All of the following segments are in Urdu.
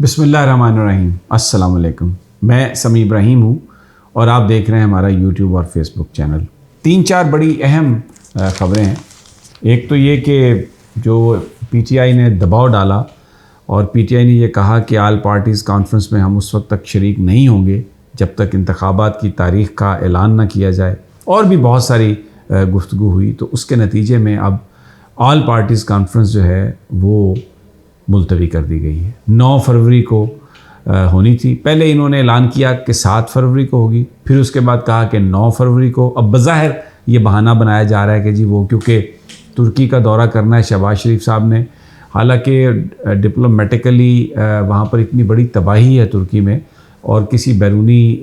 بسم اللہ الرحمن الرحیم۔ السلام علیکم، میں سمیع ابراہیم ہوں اور آپ دیکھ رہے ہیں ہمارا یوٹیوب اور فیس بک چینل۔ 3-4 بڑی اہم خبریں ہیں۔ ایک تو یہ کہ جو پی ٹی آئی نے دباؤ ڈالا اور پی ٹی آئی نے یہ کہا کہ آل پارٹیز کانفرنس میں ہم اس وقت تک شریک نہیں ہوں گے جب تک انتخابات کی تاریخ کا اعلان نہ کیا جائے، اور بھی بہت ساری گفتگو ہوئی۔ تو اس کے نتیجے میں اب آل پارٹیز کانفرنس جو ہے وہ ملتوی کر دی گئی ہے۔ 9 فروری کو ہونی تھی۔ پہلے انہوں نے اعلان کیا کہ 7 فروری کو ہوگی، پھر اس کے بعد کہا کہ 9 فروری کو۔ اب بظاہر یہ بہانہ بنایا جا رہا ہے کہ جی وہ کیونکہ ترکی کا دورہ کرنا ہے شہباز شریف صاحب نے، حالانکہ ڈپلومیٹیکلی وہاں پر اتنی بڑی تباہی ہے ترکی میں، اور کسی بیرونی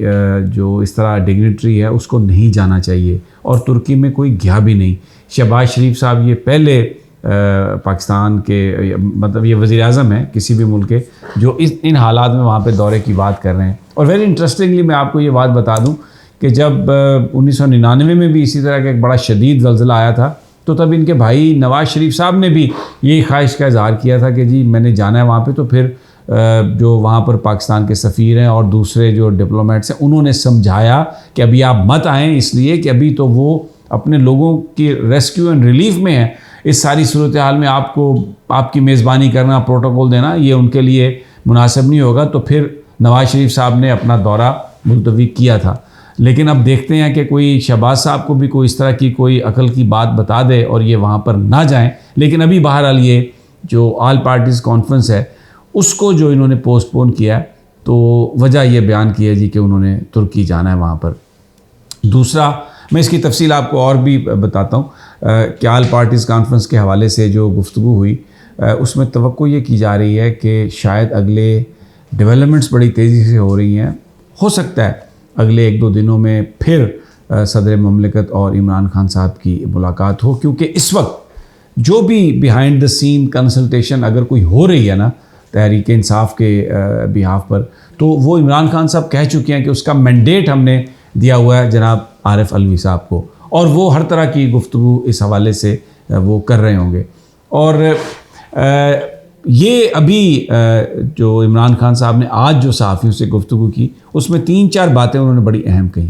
جو اس طرح ڈگنیٹری ہے اس کو نہیں جانا چاہیے، اور ترکی میں کوئی گیا بھی نہیں۔ شہباز شریف صاحب یہ پہلے پاکستان کے مطلب یہ وزیر اعظم ہیں کسی بھی ملک کے جو ان حالات میں وہاں پہ دورے کی بات کر رہے ہیں۔ اور ویری انٹرسٹنگلی میں آپ کو یہ بات بتا دوں کہ جب 1999 میں بھی اسی طرح کا ایک بڑا شدید زلزلہ آیا تھا تو تب ان کے بھائی نواز شریف صاحب نے بھی یہی خواہش کا اظہار کیا تھا کہ جی میں نے جانا ہے وہاں پہ۔ تو پھر جو وہاں پر پاکستان کے سفیر ہیں اور دوسرے جو ڈپلومیٹس ہیں انہوں نے سمجھایا کہ ابھی آپ مت آئیں، اس لیے کہ ابھی تو وہ اپنے لوگوں کی ریسکیو اینڈ ریلیف میں ہیں۔ اس ساری صورتحال میں آپ کی میزبانی کرنا، پروٹوکول دینا، یہ ان کے لیے مناسب نہیں ہوگا۔ تو پھر نواز شریف صاحب نے اپنا دورہ ملتوی کیا تھا۔ لیکن اب دیکھتے ہیں کہ کوئی شہباز صاحب کو بھی کوئی اس طرح کی کوئی عقل کی بات بتا دے اور یہ وہاں پر نہ جائیں۔ لیکن ابھی بہرحال یہ جو آل پارٹیز کانفرنس ہے اس کو جو انہوں نے پوسٹ پون کیا ہے، تو وجہ یہ بیان کی ہے جی کہ انہوں نے ترکی جانا ہے وہاں پر۔ دوسرا، میں اس کی تفصیل آپ کو اور بھی بتاتا ہوں کہ آل پارٹیز کانفرنس کے حوالے سے جو گفتگو ہوئی اس میں توقع یہ کی جا رہی ہے کہ شاید اگلے ڈیولپمنٹس بڑی تیزی سے ہو رہی ہیں۔ ہو سکتا ہے اگلے 1-2 دنوں میں پھر صدر مملکت اور عمران خان صاحب کی ملاقات ہو، کیونکہ اس وقت جو بھی بیہائنڈ دا سین کنسلٹیشن اگر کوئی ہو رہی ہے نا تحریک انصاف کے بیہاف پر، تو وہ عمران خان صاحب کہہ چکے ہیں کہ اس کا مینڈیٹ ہم نے دیا ہوا ہے جناب عارف علوی صاحب کو، اور وہ ہر طرح کی گفتگو اس حوالے سے وہ کر رہے ہوں گے۔ اور یہ ابھی جو عمران خان صاحب نے آج جو صحافیوں سے گفتگو کی اس میں 3-4 باتیں انہوں نے بڑی اہم کہیں۔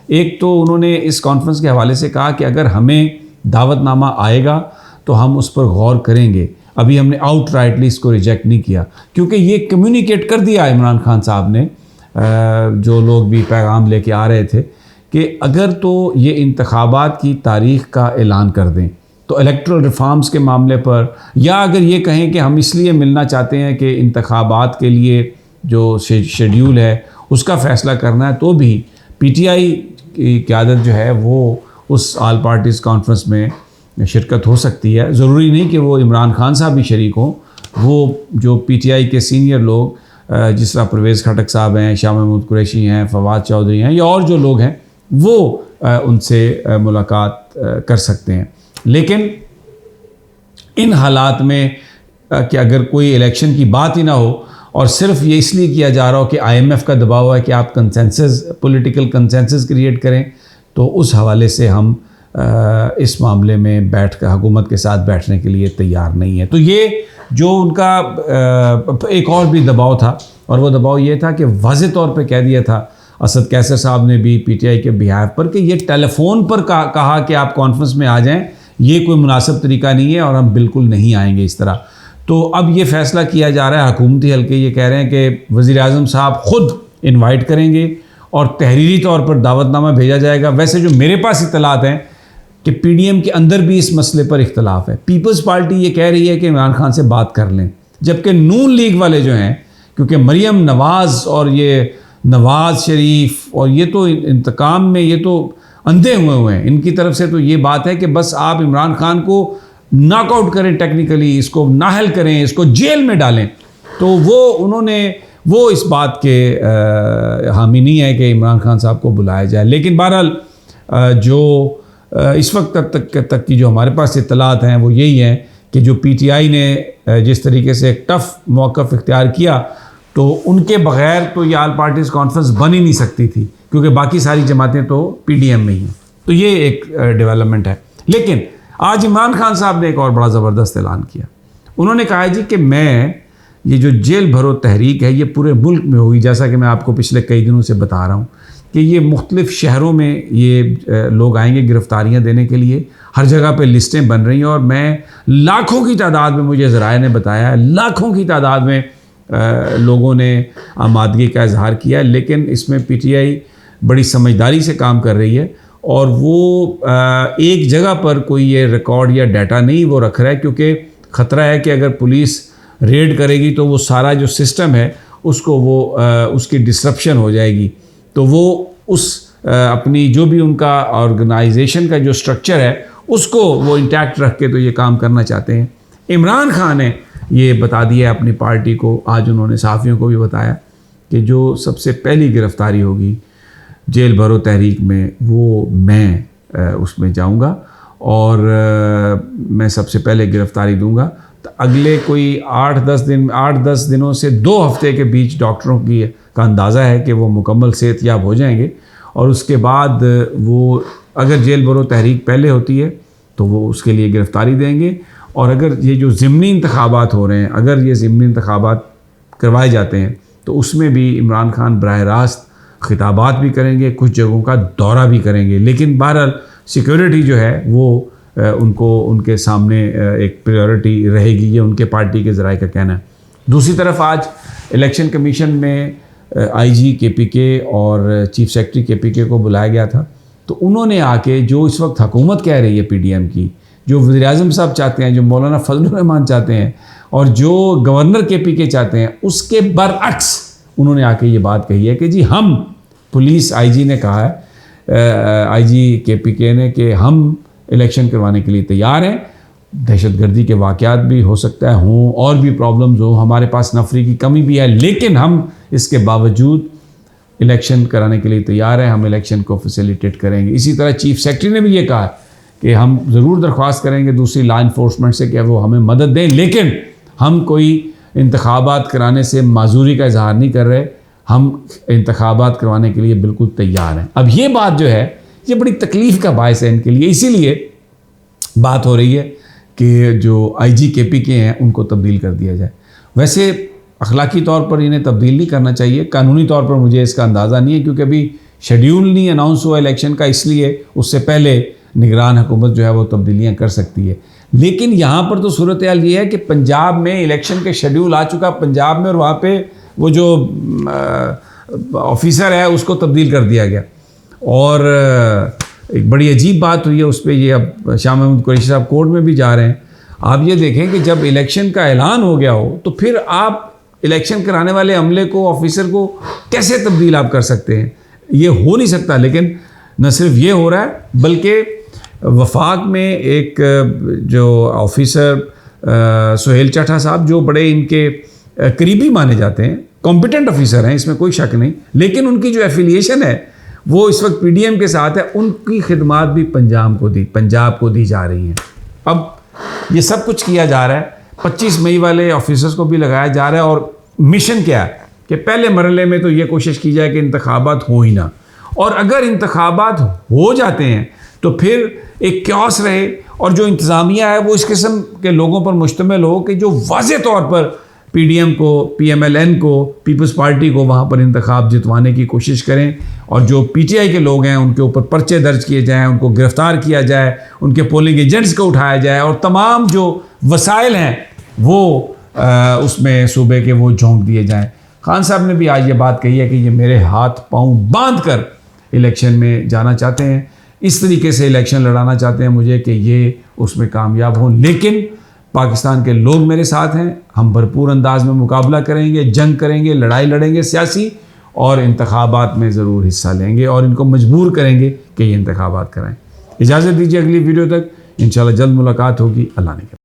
ایک تو انہوں نے اس کانفرنس کے حوالے سے کہا کہ اگر ہمیں دعوت نامہ آئے گا تو ہم اس پر غور کریں گے، ابھی ہم نے آؤٹ رائٹلی اس کو ریجیکٹ نہیں کیا، کیونکہ یہ کمیونیکیٹ کر دیا عمران خان صاحب نے، جو لوگ بھی پیغام لے کے آ رہے تھے، کہ اگر تو یہ انتخابات کی تاریخ کا اعلان کر دیں تو الیکٹرل ریفارمز کے معاملے پر، یا اگر یہ کہیں کہ ہم اس لیے ملنا چاہتے ہیں کہ انتخابات کے لیے جو شیڈیول ہے اس کا فیصلہ کرنا ہے، تو بھی پی ٹی آئی کی قیادت جو ہے وہ اس آل پارٹیز کانفرنس میں شرکت ہو سکتی ہے۔ ضروری نہیں کہ وہ عمران خان صاحب بھی شریک ہوں، وہ جو پی ٹی آئی کے سینئر لوگ جس طرح پرویز خٹک صاحب ہیں، شاہ محمود قریشی ہیں، فواد چودھری ہیں، یا اور جو لوگ ہیں وہ ان سے ملاقات کر سکتے ہیں۔ لیکن ان حالات میں کہ اگر کوئی الیکشن کی بات ہی نہ ہو اور صرف یہ اس لیے کیا جا رہا ہو کہ آئی ایم ایف کا دباؤ ہے کہ آپ کنسنسس، پولیٹیکل کنسنسس کریٹ کریں، تو اس حوالے سے ہم اس معاملے میں بیٹھ کر حکومت کے ساتھ بیٹھنے کے لیے تیار نہیں ہے۔ تو یہ جو ان کا ایک اور بھی دباؤ تھا، اور وہ دباؤ یہ تھا کہ واضح طور پہ کہہ دیا تھا اسد کیسر صاحب نے بھی پی ٹی آئی کے بیہاف پر کہ یہ ٹیلی فون پر کہا کہ آپ کانفرنس میں آ جائیں، یہ کوئی مناسب طریقہ نہیں ہے اور ہم بالکل نہیں آئیں گے اس طرح۔ تو اب یہ فیصلہ کیا جا رہا ہے، حکومتی حلقے یہ کہہ رہے ہیں کہ وزیر اعظم صاحب خود انوائٹ کریں گے اور تحریری طور پر دعوت نامہ بھیجا جائے گا۔ ویسے جو میرے پاس اطلاعات ہیں کہ پی ڈی ایم کے اندر بھی اس مسئلے پر اختلاف ہے۔ پیپلز پارٹی یہ کہہ رہی ہے کہ عمران خان سے بات کر لیں، جبکہ نون لیگ والے جو ہیں، کیونکہ مریم نواز اور یہ نواز شریف اور یہ تو انتقام میں یہ تو اندھے ہوئے ہیں، ان کی طرف سے تو یہ بات ہے کہ بس آپ عمران خان کو ناک آؤٹ کریں، ٹیکنیکلی اس کو نااہل کریں، اس کو جیل میں ڈالیں۔ تو وہ اس بات کے حامی نہیں ہے کہ عمران خان صاحب کو بلایا جائے۔ لیکن بہرحال جو اس وقت تک کی جو ہمارے پاس اطلاعات ہیں وہ یہی ہیں کہ جو پی ٹی آئی نے جس طریقے سے ایک ٹف موقف اختیار کیا، تو ان کے بغیر تو یہ آل پارٹیز کانفرنس بن ہی نہیں سکتی تھی، کیونکہ باقی ساری جماعتیں تو پی ڈی ایم میں ہی ہیں۔ تو یہ ایک ڈیولپمنٹ ہے۔ لیکن آج عمران خان صاحب نے ایک اور بڑا زبردست اعلان کیا۔ انہوں نے کہا جی کہ میں یہ جو جیل بھرو تحریک ہے یہ پورے ملک میں ہوگی، جیسا کہ میں آپ کو پچھلے کئی دنوں سے بتا رہا ہوں کہ یہ مختلف شہروں میں یہ لوگ آئیں گے گرفتاریاں دینے کے لیے، ہر جگہ پہ لسٹیں بن رہی ہیں، اور میں لاکھوں کی تعداد میں، مجھے ذرائع نے بتایا ہے، لاکھوں کی تعداد میں لوگوں نے آمادگی کا اظہار کیا ہے، لیکن اس میں پی ٹی آئی بڑی سمجھداری سے کام کر رہی ہے، اور وہ ایک جگہ پر کوئی یہ ریکارڈ یا ڈیٹا نہیں وہ رکھ رہا ہے، کیونکہ خطرہ ہے کہ اگر پولیس ریڈ کرے گی تو وہ سارا جو سسٹم ہے اس کو وہ اس کی ڈسرپشن ہو جائے گی، تو وہ اس اپنی جو بھی ان کا آرگنائزیشن کا جو سٹرکچر ہے اس کو وہ انٹیکٹ رکھ کے تو یہ کام کرنا چاہتے ہیں۔ عمران خان نے یہ بتا دیا اپنی پارٹی کو، آج انہوں نے صحافیوں کو بھی بتایا کہ جو سب سے پہلی گرفتاری ہوگی جیل بھرو تحریک میں وہ میں اس میں جاؤں گا، اور میں سب سے پہلے گرفتاری دوں گا۔ تو اگلے کوئی 8-10 دنوں سے 2 ہفتے کے بیچ ڈاکٹروں کا اندازہ ہے کہ وہ مکمل صحت یاب ہو جائیں گے، اور اس کے بعد وہ اگر جیل بھرو تحریک پہلے ہوتی ہے تو وہ اس کے لیے گرفتاری دیں گے، اور اگر یہ جو ضمنی انتخابات ہو رہے ہیں، اگر یہ ضمنی انتخابات کروائے جاتے ہیں تو اس میں بھی عمران خان براہ راست خطابات بھی کریں گے، کچھ جگہوں کا دورہ بھی کریں گے، لیکن بہرحال سیکیورٹی جو ہے وہ ان کے سامنے ایک پریورٹی رہے گی، یہ ان کے پارٹی کے ذرائع کا کہنا ہے۔ دوسری طرف آج الیکشن کمیشن میں آئی جی کے پی کے اور چیف سیکرٹری کے پی کے کو بلایا گیا تھا، تو انہوں نے آ کے جو اس وقت حکومت کہہ رہی ہے پی ڈی ایم کی، جو وزیر اعظم صاحب چاہتے ہیں، جو مولانا فضل الرحمان چاہتے ہیں، اور جو گورنر کے پی کے چاہتے ہیں، اس کے برعکس انہوں نے آ کے یہ بات کہی ہے کہ جی ہم پولیس آئی جی نے کہا ہے، آئی جی کے پی کے نے، کہ ہم الیکشن کروانے کے لیے تیار ہیں، دہشت گردی کے واقعات بھی ہو سکتا ہے ہوں، اور بھی پرابلمز ہوں، ہمارے پاس نفری کی کمی بھی ہے، لیکن ہم اس کے باوجود الیکشن کرانے کے لیے تیار ہیں، ہم الیکشن کو فیسیلیٹیٹ کریں گے۔ اسی طرح چیف سیکرٹری نے بھی یہ کہا کہ ہم ضرور درخواست کریں گے دوسری لا انفورسمنٹ سے کہ وہ ہمیں مدد دیں، لیکن ہم کوئی انتخابات کرانے سے معذوری کا اظہار نہیں کر رہے، ہم انتخابات کروانے کے لیے بالکل تیار ہیں۔ اب یہ بات جو ہے یہ بڑی تکلیف کا باعث ہے ان کے لیے، اسی لیے بات ہو رہی ہے کہ جو آئی جی کے پی کے ہیں ان کو تبدیل کر دیا جائے۔ ویسے اخلاقی طور پر انہیں تبدیل نہیں کرنا چاہیے، قانونی طور پر مجھے اس کا اندازہ نہیں ہے، کیونکہ ابھی شیڈیول نہیں اناؤنس ہوا الیکشن کا، اس لیے اس سے پہلے نگران حکومت جو ہے وہ تبدیلیاں کر سکتی ہے۔ لیکن یہاں پر تو صورتحال یہ ہے کہ پنجاب میں الیکشن کے شیڈیول آ چکا پنجاب میں، اور وہاں پہ وہ جو آفیسر ہے اس کو تبدیل کر دیا گیا، اور ایک بڑی عجیب بات ہوئی ہے اس پہ، یہ اب شاہ محمود قریشی صاحب کورٹ میں بھی جا رہے ہیں۔ آپ یہ دیکھیں کہ جب الیکشن کا اعلان ہو گیا ہو تو پھر آپ الیکشن کرانے والے عملے کو، آفیسر کو کیسے تبدیل آپ کر سکتے ہیں؟ یہ ہو نہیں سکتا۔ لیکن نہ صرف یہ ہو رہا ہے بلکہ وفاق میں ایک جو آفیسر سہیل چٹھا صاحب، جو بڑے ان کے قریبی مانے جاتے ہیں، کمپیٹنٹ آفیسر ہیں، اس میں کوئی شک نہیں، لیکن ان کی جو ایفیلیشن ہے وہ اس وقت پی ڈی ایم کے ساتھ ہے، ان کی خدمات بھی پنجاب کو دی جا رہی ہیں۔ اب یہ سب کچھ کیا جا رہا ہے، 25 مئی والے آفیسرز کو بھی لگایا جا رہا ہے، اور مشن کیا ہے کہ پہلے مرحلے میں تو یہ کوشش کی جائے کہ انتخابات ہو ہی نہ، اور اگر انتخابات ہو جاتے ہیں تو پھر ایک کیوس رہے، اور جو انتظامیہ ہے وہ اس قسم کے لوگوں پر مشتمل ہو کہ جو واضح طور پر پی ڈی ایم کو، پی ایم ایل این کو، پیپلز پارٹی کو وہاں پر انتخاب جتوانے کی کوشش کریں، اور جو پی ٹی آئی کے لوگ ہیں ان کے اوپر پرچے درج کیے جائیں، ان کو گرفتار کیا جائے، ان کے پولنگ ایجنٹس کو اٹھایا جائے، اور تمام جو وسائل ہیں وہ اس میں صوبے کے وہ جھونک دیے جائیں۔ خان صاحب نے بھی آج یہ بات کہی ہے کہ یہ میرے ہاتھ پاؤں باندھ کر الیکشن میں جانا چاہتے ہیں، اس طریقے سے الیکشن لڑانا چاہتے ہیں مجھے کہ یہ اس میں کامیاب ہوں، لیکن پاکستان کے لوگ میرے ساتھ ہیں، ہم بھرپور انداز میں مقابلہ کریں گے، جنگ کریں گے، لڑائی لڑیں گے سیاسی، اور انتخابات میں ضرور حصہ لیں گے، اور ان کو مجبور کریں گے کہ یہ انتخابات کرائیں۔ اجازت دیجیے اگلی ویڈیو تک انشاءاللہ جلد ملاقات ہوگی۔ اللہ نے